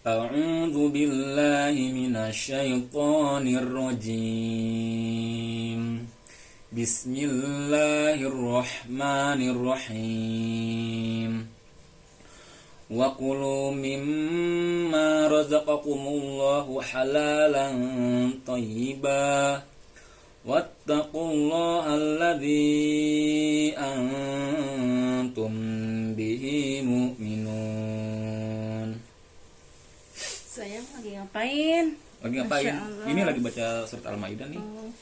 A'udzu billahi minasyaitonir rajim. Bismillahirrahmanirrahim. Wa kulu mimma razaqakumullahu halalan thayyiban wattaqullaha alladzi antum bihi mu'minun. Sayang lagi ngapain? Lagi ngapain? Ini lagi baca surat Al-Maidah nih. Oh,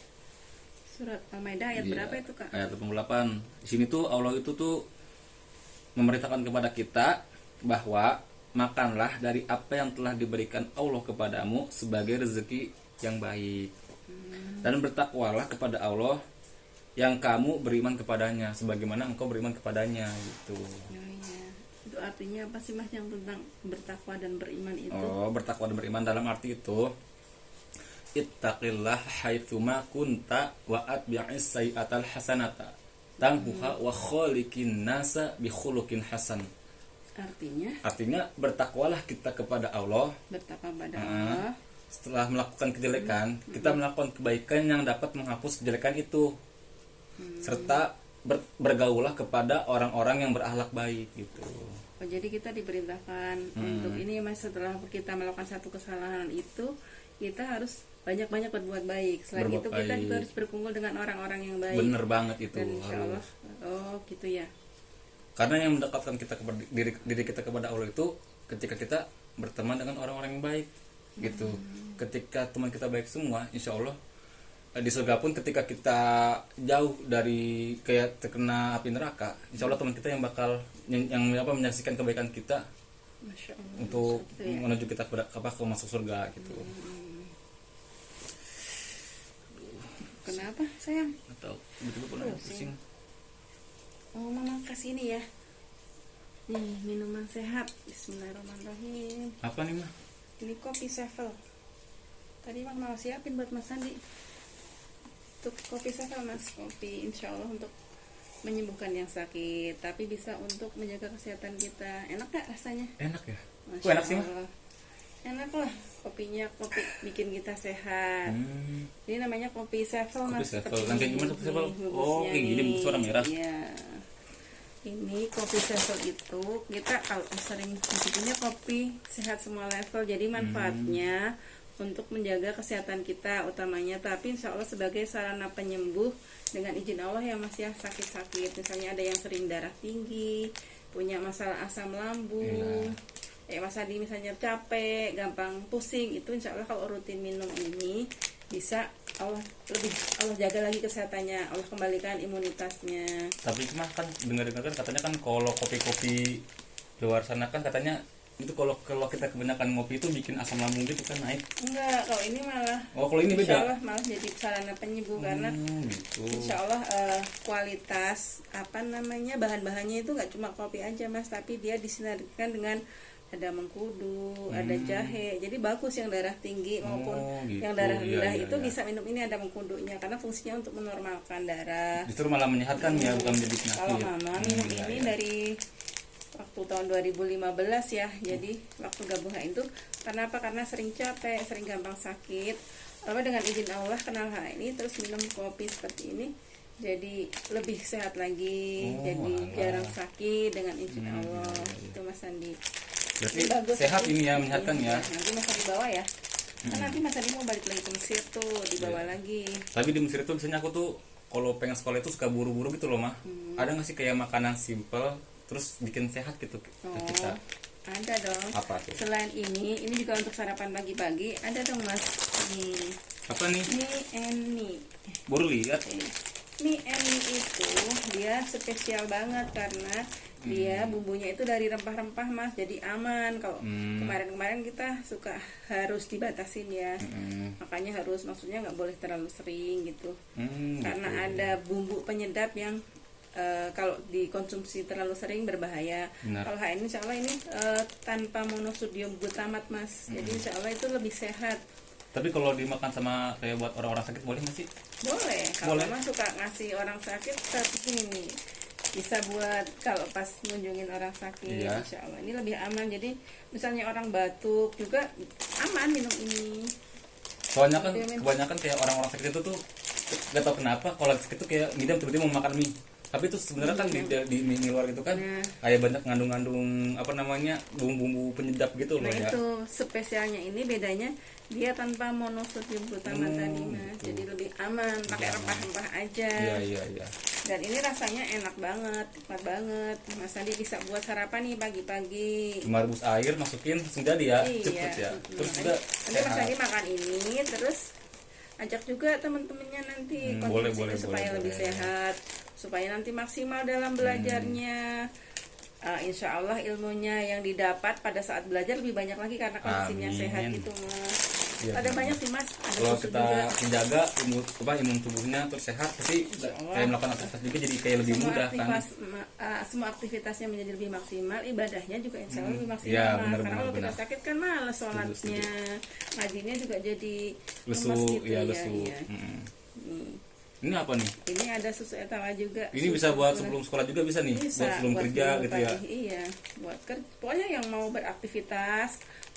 surat Al-Maidah ayat berapa itu, Kak? Ayat 88. Di sini tuh Allah itu tuh memerintahkan kepada kita bahwa makanlah dari apa yang telah diberikan Allah kepadamu sebagai rezeki yang baik. Dan bertakwalah kepada Allah yang kamu beriman kepadanya sebagaimana engkau beriman kepadanya gitu. Itu artinya apa sih, Mas, yang tentang bertakwa dan beriman itu? Oh, bertakwa dan beriman dalam arti itu ittaqillah haitsuma kunta wa atbi'is sayyi'atal hasanata tamhuha wa khaliqin nasa bi khuluqin hasan. Artinya bertakwalah kita kepada Allah. Bertakwa pada Allah. Setelah melakukan kejelekan, kita melakukan kebaikan yang dapat menghapus kejelekan itu. Serta bergaulah kepada orang-orang yang berakhlak baik gitu. Oh, jadi kita diperintahkan untuk ini, Mas, setelah kita melakukan satu kesalahan itu, kita harus banyak-banyak berbuat baik. Selain Berbuat itu kita baik. juga harus berkumpul dengan orang-orang yang baik. Bener banget itu. Dan insya Allah, harus. gitu ya. Karena yang mendekatkan kita kepada diri kita kepada Allah itu ketika kita berteman dengan orang-orang yang baik gitu. Ketika teman kita baik semua, insya Allah di surga pun ketika kita jauh dari kayak terkena api neraka, insya Allah teman kita yang bakal menyaksikan kebaikan kita. Masya Allah, untuk gitu ya. menuju kita ke masuk surga gitu. Kenapa, sayang? Atau betul-betul pusing. Oh, Mama kasih ini ya. Nih, minuman sehat. Bismillahirrahmanirrahim. Apa nih, Mah? Ini kopi Sevel. Tadi Mama mau siapin buat Mas Sandi. Untuk kopi Sevel, Mas. Kopi insya Allah untuk menyembuhkan yang sakit, tapi bisa untuk menjaga kesehatan kita. Enak gak rasanya? Enak ya? Masya Kok enak sih, Mah? Allah. Enak lah. Kopinya kopi bikin kita sehat. Ini namanya kopi Sevel, Kopi Mas. Sevel. Seperti Nanti ini. gimana kopi Sevel? Nih, Oh, bungkusnya kayak gini, nih. bungkus warna merah. Iya. Ini kopi Sevel itu kita kalau sering disebutnya kopi sehat semua level. Jadi manfaatnya untuk menjaga kesehatan kita utamanya, tapi insya Allah sebagai sarana penyembuh dengan izin Allah ya, Mas, ya. Sakit-sakit misalnya ada yang sering darah tinggi, punya masalah asam lambung, Mas Adi misalnya capek, gampang pusing, itu insya Allah kalau rutin minum ini bisa Allah jaga lagi kesehatannya, Allah kembalikan imunitasnya. Tapi cuma kan dengar-dengar kan katanya kan kalau kopi-kopi luar sana kan katanya itu kalau kita kebanyakan ngopi itu bikin asam lambung gitu kan naik. Enggak, kalau ini malah. Oh, kalau ini insya beda. Allah malah jadi sarana penyembuh karena Gitu. insya Allah kualitas bahan-bahannya itu nggak cuma kopi aja, Mas, tapi dia disinergikan dengan ada mengkudu, ada jahe, jadi bagus yang darah tinggi maupun gitu. yang darah rendah Iya, itu iya. bisa minum ini, ada mengkudunya karena fungsinya untuk menormalkan darah. Justru malah menyehatkan ya, bukan menjadi penyakit. Kalau Mama minum Iya, ini iya. dari waktu tahun 2015 ya, jadi waktu gabung itu karena sering capek, sering gampang sakit. Lalu dengan izin Allah kenal ini terus minum kopi seperti ini, jadi lebih sehat lagi, jadi jarang sakit dengan izin Allah. Itu Mas Andi. Berarti Ini bagus, sehat tapi- ini ya, menyehatkan ya. Nanti Mas Andi bawa ya. Kan nanti Mas Andi mau balik lagi ke Mesir tuh, dibawa lagi. Tapi di Mesir itu biasanya aku tuh kalau pengen sekolah itu suka buru-buru gitu loh, Mah. Ada nggak sih kayak makanan simple terus bikin sehat gitu ke kita? Ada dong. Apa tuh? Selain ini juga untuk sarapan pagi-pagi ada dong, Mas. Nih, Apa nih? mie. Baru lihat. Mie itu dia spesial banget karena dia bumbunya itu dari rempah-rempah, Mas, jadi aman. Kalau kemarin-kemarin kita suka harus dibatasin ya, makanya maksudnya nggak boleh terlalu sering gitu, karena Gitu. ada bumbu penyedap yang kalau dikonsumsi terlalu sering berbahaya. Benar. Kalau ini insya Allah ini tanpa monosodium glutamat, Mas, jadi insya Allah itu lebih sehat. Tapi kalau dimakan sama kayak buat orang-orang sakit boleh nggak sih? Boleh, kalau Boleh. Mama suka ngasih orang sakit seperti ini nih. bisa buat kalau pas ngunjungin orang sakit. Iya. Insya Allah ini lebih aman. Jadi misalnya orang batuk juga aman minum ini. Soalnya kan Iya, men. kebanyakan kayak orang-orang sakit itu tuh gak tau kenapa kalau lagi sakit tuh kayak ngidam tiba-tiba mau makan mie. Tapi itu sebenarnya kan di mie luar itu kan Nah. kayak banyak ngandung-ngandung apa namanya bumbu-bumbu penyedap gitu loh Nah ya. itu spesialnya ini bedanya dia tanpa monosodium glutamate tadi mas. Gitu. Jadi lebih aman, pakai rempah-rempah aja. Iya. Dan ini rasanya enak banget, nikmat banget. Mas Andi bisa buat sarapan nih pagi-pagi. Cuma rebus air masukin langsung jadi ya, cepet ya. Terus juga Nanti Mas Andi makan ini, terus ajak juga teman-temannya nanti boleh, konsumsi boleh, supaya boleh, lebih boleh. sehat, supaya nanti maksimal dalam belajarnya. Insya Allah ilmunya yang didapat pada saat belajar lebih banyak lagi karena kondisinya Amin. sehat gitu mas. Iya, Ada benar. banyak sih mas. Ada Kalau susu kita juga. menjaga imun tubuhnya terus sehat, pasti Allah. kayak melakukan aktivitas juga jadi kayak lebih mudah kan. Semua aktivitasnya menjadi lebih maksimal, ibadahnya juga insya Allah lebih maksimal. Iya, Mas. benar, Karena benar, kalau kita benar. sakit kan malas sholatnya, Setuju. ngajinya juga jadi Lesu, lemes gitu ya ya. lesu. Iya. Nih. Ini apa nih? Ini ada susu etawa juga. Ini bisa buat sebelum sekolah juga bisa nih, Bisa, buat sebelum buat kerja minum gitu ya. pagi. Iya, buat kerja. Pokoknya yang mau beraktivitas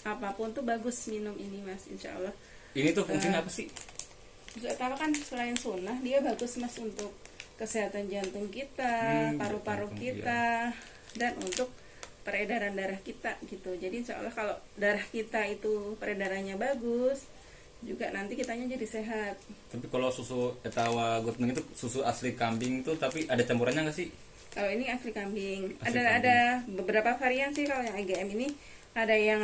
apapun tuh bagus minum ini mas, insya Allah. Ini tuh fungsinya apa sih? Susu etawa kan selain sunnah, dia bagus mas untuk kesehatan jantung kita, paru-paru jantung, kita, dan untuk peredaran darah kita gitu. Jadi insya Allah kalau darah kita itu peredarannya bagus, juga nanti kitanya jadi sehat. Tapi kalau susu etawa goteng itu susu asli kambing itu tapi ada campurannya nggak sih? Kalau ini asli kambing, Asli ada beberapa varian sih. Kalau yang IGM ini ada yang